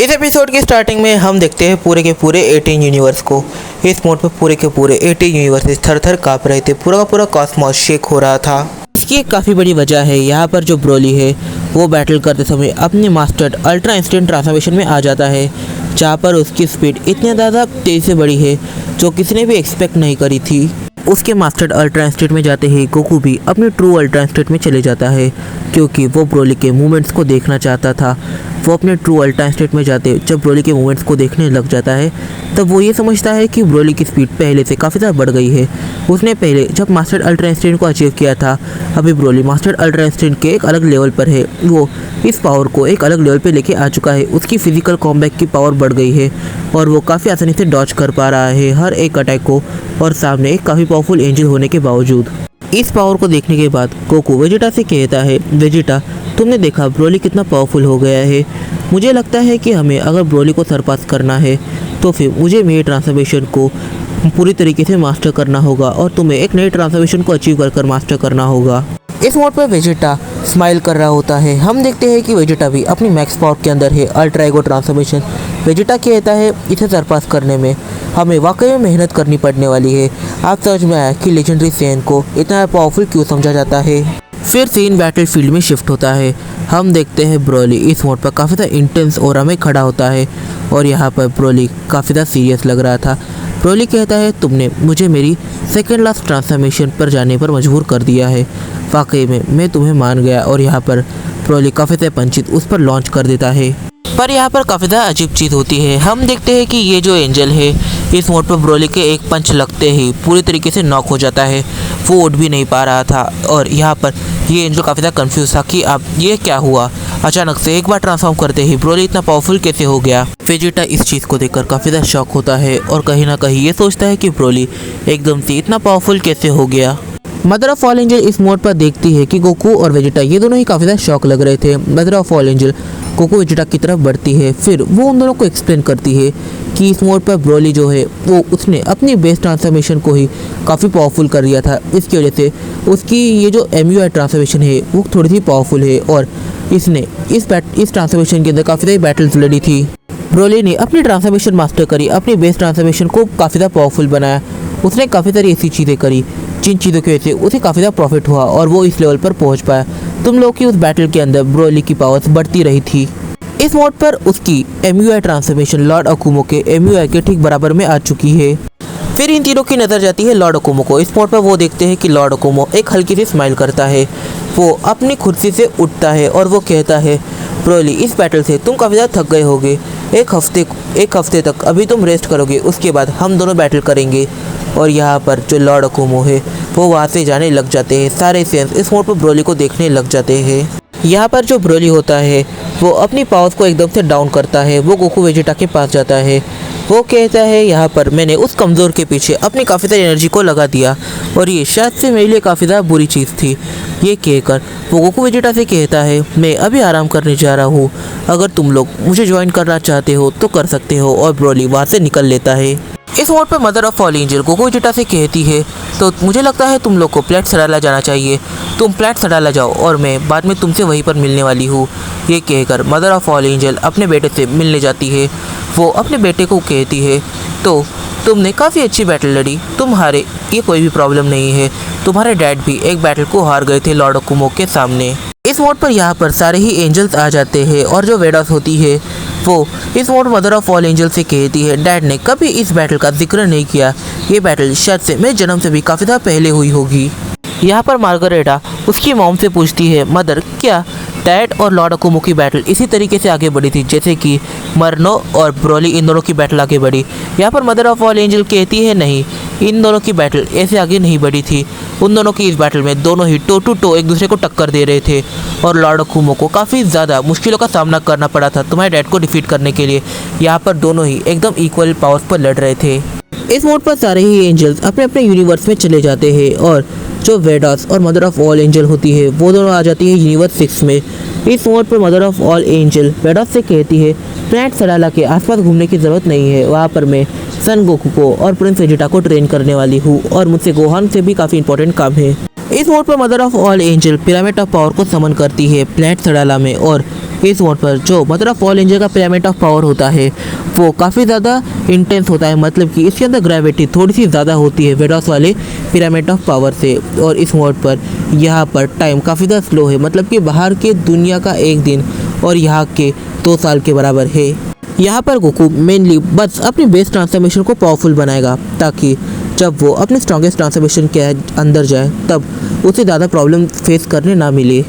इस एपिसोड की स्टार्टिंग में हम देखते हैं पूरे के पूरे 18 यूनिवर्स को। इस मोड पर पूरे के पूरे 18 यूनिवर्सेस थर थर काँप रहे थे। पूरा का पूरा कॉस्मॉस शेक हो रहा था। इसकी एक काफ़ी बड़ी वजह है, यहाँ पर जो ब्रोली है वो बैटल करते समय अपने मास्टर्ड अल्ट्रा इंस्टेंट ट्रांसफॉर्मेशन में आ जाता है, जहाँ पर उसकी स्पीड इतनी ज़्यादा तेज़ से बढ़ी है जो किसी ने भी एक्सपेक्ट नहीं करी थी। उसके मास्टर्ड अल्ट्रा इंस्टेंट में जाते ही गोकू भी अपने ट्रू अल्ट्रा इंस्टेंट में चले जाता है, क्योंकि वो ब्रोली के मूवमेंट्स को देखना चाहता था। वो अपने ट्रू अल्ट्रा इंस्टेंट में जाते जब ब्रोली के मूवमेंट्स को देखने लग जाता है तब वो ये समझता है कि ब्रोली की स्पीड पहले से काफ़ी ज़्यादा बढ़ गई है। उसने पहले जब मास्टर्ड अल्ट्रा इंस्टेंट को अचीव किया था, अभी ब्रोली मास्टर्ड अल्ट्रा इंस्टेंट के एक अलग लेवल पर है। वो इस पावर को एक अलग लेवल पे लेके आ चुका है। उसकी फिजिकल कॉम्बैक की पावर बढ़ गई है और वो काफ़ी आसानी से डॉज कर पा रहा है हर एक अटैक को, और सामने एक काफ़ी पावरफुल एंजल होने के बावजूद। इस पावर को देखने के बाद गोकू वेजिटा से कहता है, वेजिटा तुमने देखा ब्रोली कितना पावरफुल हो गया है। मुझे लगता है कि हमें अगर ब्रोली को सरपास करना है तो फिर मुझे मेरी ट्रांसफॉर्मेशन को पूरी तरीके से मास्टर करना होगा और तुम्हें एक नई ट्रांसफॉर्मेशन को अचीव कर मास्टर करना होगा। इस मोड पर वेजिटा स्माइल कर रहा होता है। हम देखते हैं कि वेजिटा भी अपनी मैक्स पावर के अंदर है अल्ट्रा ईगो ट्रांसफॉर्मेशन। वेजिटा कहता है इसे सरपास करने में हमें वाकई में मेहनत करनी पड़ने वाली है। आप समझ में आया कि लेजेंडरी सैन को इतना पावरफुल क्यों समझा जाता है। फिर सीन बैटल फील्ड में शिफ्ट होता है। हम देखते हैं ब्रोली इस मोड पर काफ़ी ज़्यादा इंटेंस और में खड़ा होता है और यहाँ पर ब्रोली काफ़ी ज़्यादा सीरियस लग रहा था। ब्रोली कहता है तुमने मुझे मेरी सेकेंड लास्ट ट्रांसफॉर्मेशन पर जाने पर मजबूर कर दिया है। वाकई में मैं तुम्हें मान गया। और यहाँ पर ब्रोली काफ़ी ज़्यादा पंचित उस पर लॉन्च कर देता है। पर यहाँ पर काफ़ी ज़्यादा अजीब चीज़ होती है। हम देखते हैं कि ये जो एंजल है इस मोड पर ब्रोली के एक पंच लगते ही पूरी तरीके से नॉक हो जाता है। वो उठ भी नहीं पा रहा था और यहाँ पर ये एंजल काफ़ी ज़्यादा कंफ्यूज था कि अब ये क्या हुआ। अचानक से एक बार ट्रांसफॉर्म करते ही ब्रोली इतना पावरफुल कैसे हो गया। वेजिटा इस चीज़ को देखकर काफ़ी ज़्यादा शॉक होता है और कहीं ना कहीं ये सोचता है कि ब्रोली एकदम से इतना पावरफुल कैसे हो गया। मदर ऑफ ऑल एंजल इस मोड पर देखती है कि गोकू और वेजिटा ये दोनों ही काफ़ी ज़्यादा शॉक लग रहे थे। Mother of all angel Goku Vegeta की तरफ बढ़ती है, फिर वो उन दोनों को एक्सप्लेन करती है कि इस मोड पर ब्रोली जो है वो उसने अपनी बेस ट्रांसफॉर्मेशन को ही काफ़ी पावरफुल कर दिया था। इसकी वजह से उसकी ये जो MUI ट्रांसफॉर्मेशन है वो थोड़ी सी पावरफुल है और इसने इस ट्रांसफॉर्मेशन के अंदर काफ़ी सारी बैटल्स लड़ी थी। ब्रोली ने अपनी ट्रांसफॉर्मेशन मास्टर करी, अपनी बेस ट्रांसफॉर्मेशन को काफ़ी ज़्यादा पावरफुल बनाया। उसने काफ़ी सारी ऐसी चीज़ें करी जिन चीज़ों की वजह से उसे काफ़ी ज़्यादा प्रॉफिट हुआ और वो इस लेवल पर पहुंच पाया। तुम लोग की उस बैटल के अंदर ब्रोली की पावर्स बढ़ती रही थी। इस मोड पर उसकी MUI ट्रांसफॉर्मेशन लॉर्ड अकुमो के MUI के ठीक बराबर में आ चुकी है। फिर इन तीनों की नज़र जाती है लॉर्ड अकुमो को। इस मोड पर वो देखते हैं कि लॉर्ड अकुमो एक हल्की सी स्माइल करता है। वो अपनी कुर्सी से उठता है और वो कहता है, ब्रोली इस बैटल से तुम काफ़ी ज़्यादा थक गए होगे। एक हफ्ते तक अभी तुम रेस्ट करोगे, उसके बाद हम दोनों बैटल करेंगे। और यहाँ पर जो लॉर्ड अकुमो है वो वहाँ से जाने लग जाते हैं। सारे सेंस इस मोड पर ब्रोली को देखने लग जाते हैं। यहाँ पर जो ब्रोली होता है वो अपनी पावर्स को एकदम से डाउन करता है। वो गोकू वेजिटा के पास जाता है। वो कहता है यहाँ पर मैंने उस कमज़ोर के पीछे अपनी काफ़ी सारी एनर्जी को लगा दिया और ये शायद से मेरे लिए काफ़ी ज़्यादा बुरी चीज़ थी। ये कहकर वो गोकू वेजिटा से कहता है मैं अभी आराम करने जा रहा हूँ, अगर तुम लोग मुझे ज्वाइन करना चाहते हो तो कर सकते हो। और ब्रोली वहाँ से निकल लेता है। इस मोड पर mother of all angel Goku Vegeta से कहती है तो मुझे लगता है तुम लोग को प्लेट सडाला जाना चाहिए। तुम प्लेट सडाला जाओ और मैं बाद में तुमसे वहीं पर मिलने वाली हूँ। ये कहकर मदर ऑफ ऑल एंजल अपने बेटे से मिलने जाती है। वो अपने बेटे को कहती है तो तुमने काफ़ी अच्छी बैटल लड़ी, तुम हारे, ये कोई भी प्रॉब्लम नहीं है। तुम्हारे डैड भी एक बैटल को हार गए थे लॉर्ड अकुमो के सामने। इस मोड पर यहाँ पर सारे ही एंजल्स आ जाते हैं और जो वेडास होती है वो इस mode mother of all angel से कहती है डैड ने कभी इस बैटल का जिक्र नहीं किया। ये बैटल शायद से मेरे जन्म से भी काफ़ी ज़्यादा पहले हुई होगी। यहाँ पर मार्गरेटा उसकी मॉम से पूछती है, मदर क्या डैड और लॉर्ड अकुमो की बैटल इसी तरीके से आगे बढ़ी थी जैसे कि मरनो और ब्रोली इन दोनों की बैटल आगे बढ़ी। यहाँ पर मदर ऑफ ऑल एंजल कहती है नहीं, इन दोनों की बैटल ऐसे आगे नहीं बढ़ी थी। उन दोनों की इस बैटल में दोनों ही टो टू टो एक दूसरे को टक्कर दे रहे थे और लॉर्ड अकुमो को काफ़ी ज़्यादा मुश्किलों का सामना करना पड़ा था तुम्हारे डैड को डिफीट करने के लिए। यहाँ पर दोनों ही एकदम इक्वल पावर्स पर लड़ रहे थे। इस मोड पर सारे ही एंजल्स अपने अपने यूनिवर्स में चले जाते हैं और जो वेडास और मदर ऑफ ऑल एंजल होती है वो दोनों आ जाती है यूनिवर्स 6 में। इस मोड पर मदर ऑफ ऑल एंजल वेडास से कहती है प्लेनेट सडाला के आसपास घूमने की ज़रूरत नहीं है, वहाँ पर मैं सन गोकू को और प्रिंस वेजिटा को ट्रेन करने वाली हूँ और मुझसे गोहान से भी काफ़ी इंपॉर्टेंट काम है। इस मोड पर mother of all angel pyramid of power को समन करती है प्लेनेट सडाला में और इस मोड पर जो मतलब फॉल एंजल का पिरामिड ऑफ पावर होता है वो काफ़ी ज़्यादा इंटेंस होता है, मतलब कि इसके अंदर ग्रेविटी थोड़ी सी ज़्यादा होती है वेडॉस वाले पिरामिड ऑफ पावर से। और इस मोड पर यहाँ पर टाइम काफ़ी ज़्यादा स्लो है, मतलब कि बाहर के दुनिया का एक दिन और यहाँ के 2 साल के बराबर है। यहाँ पर गोकू मेनली बस अपनी बेस ट्रांसफॉर्मेशन को पावरफुल बनाएगा ताकि जब वो अपने स्ट्रॉन्गेस्ट ट्रांसफॉर्मेशन के अंदर जाए तब उसे ज़्यादा प्रॉब्लम फेस करने ना मिले।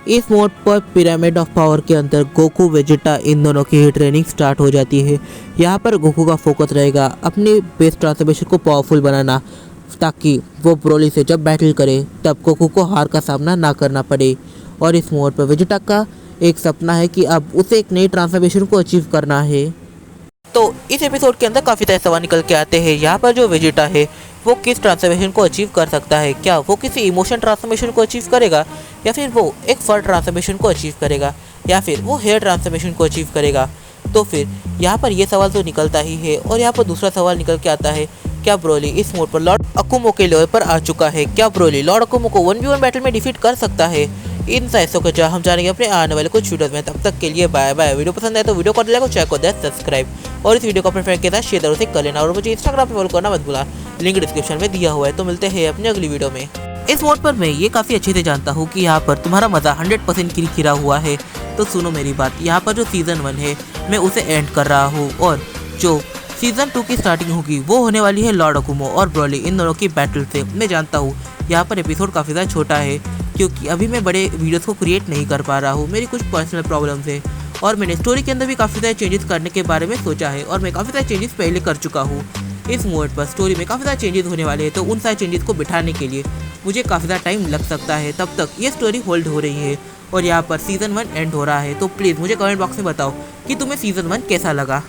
इस मोड पर पिरामिड ऑफ पावर के अंदर गोकू वेजिटा इन दोनों की ही ट्रेनिंग स्टार्ट हो जाती है। यहाँ पर गोकू का फोकस रहेगा अपनी बेस ट्रांसफॉर्मेशन को पावरफुल बनाना ताकि वो ब्रोली से जब बैटल करे तब गोकू को हार का सामना ना करना पड़े। और इस मोड पर वेजिटा का एक सपना है कि अब उसे एक नई ट्रांसफॉर्मेशन को अचीव करना है। तो इस एपिसोड के अंदर काफ़ी सारे सवाल निकल के आते हैं। यहाँ पर जो वेजिटा है वो किस ट्रांसफॉर्मेशन को अचीव कर सकता है, क्या वो किसी इमोशन ट्रांसफॉर्मेशन को अचीव करेगा, या फिर वो एक फर ट्रांसफॉर्मेशन को अचीव करेगा, या फिर वो हेयर ट्रांसफॉर्मेशन को अचीव करेगा। तो फिर यहाँ पर ये सवाल तो निकलता ही है। और यहाँ पर दूसरा सवाल निकल के आता है, क्या ब्रोली इस मोड पर लॉर्ड अकुमो के लेवल पर आ चुका है, क्या ब्रोली लॉर्ड अकुमो को 1v1 बैटल में डिफीट कर सकता है। इन साइसों का हम जानेंगे अपने आने वाले कुछ वीडियोस में। तब तक के लिए बाय बाय। वीडियो पसंद आए तो वीडियो को लाइक और चैनल को सब्सक्राइब और इस वीडियो को अपने फ्रेंड के साथ शेयर जरूर से कर लेना। और मुझे इंस्टाग्राम पे फॉलो करना मत भूलना, लिंक डिस्क्रिप्शन में दिया हुआ है। तो मिलते हैं अपनी अगली वीडियो में। इस मोड पर मैं ये काफ़ी अच्छे से जानता हूँ कि यहाँ पर तुम्हारा मज़ा 100% खिरा हुआ है। तो सुनो मेरी बात, यहाँ पर जो सीज़न 1 है मैं उसे एंड कर रहा हूँ और जो सीज़न 2 की स्टार्टिंग होगी वो होने वाली है लॉर्ड अकुमो और ब्रोली इन दोनों की बैटल से। मैं जानता हूँ यहाँ पर एपिसोड काफ़ी ज़्यादा छोटा है क्योंकि अभी मैं बड़े वीडियोस को क्रिएट नहीं कर पा रहा हूँ, मेरी कुछ पर्सनल प्रॉब्लम्स है। और मैंने स्टोरी के अंदर भी काफ़ी सारे चेंजेस करने के बारे में सोचा है और मैं काफ़ी सारे चेंजेस पहले कर चुका हूँ। इस मोड पर स्टोरी में काफ़ी सारे चेंजेस होने वाले हैं, तो उन सारे चेंजेस को बिठाने के लिए मुझे काफ़ी ज़्यादा टाइम लग सकता है। तब तक ये स्टोरी होल्ड हो रही है और यहाँ पर सीज़न 1 एंड हो रहा है। तो प्लीज़ मुझे कमेंट बॉक्स में बताओ कि तुम्हें सीज़न 1 कैसा लगा।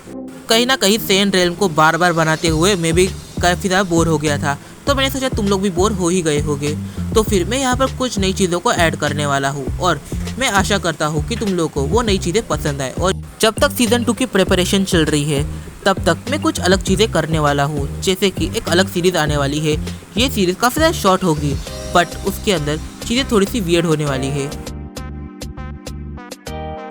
कहीं ना कहीं सेन रेल्म को बार बार बनाते हुए मैं भी काफ़ी ज़्यादा बोर हो गया था, तो मैंने सोचा तुम लोग भी बोर हो ही गए होगे। तो फिर मैं यहाँ पर कुछ नई चीज़ों को ऐड करने वाला हूँ और मैं आशा करता हूँ कि तुम लोगों को वो नई चीज़ें पसंद आए। और जब तक सीज़न 2 की प्रिपरेशन चल रही है तब तक मैं कुछ अलग चीज़ें करने वाला हूँ, जैसे कि एक अलग सीरीज़ आने वाली है। ये सीरीज़ काफ़ी ज़्यादा शॉर्ट होगी बट उसके अंदर चीज़ें थोड़ी सी वियर्ड होने वाली है।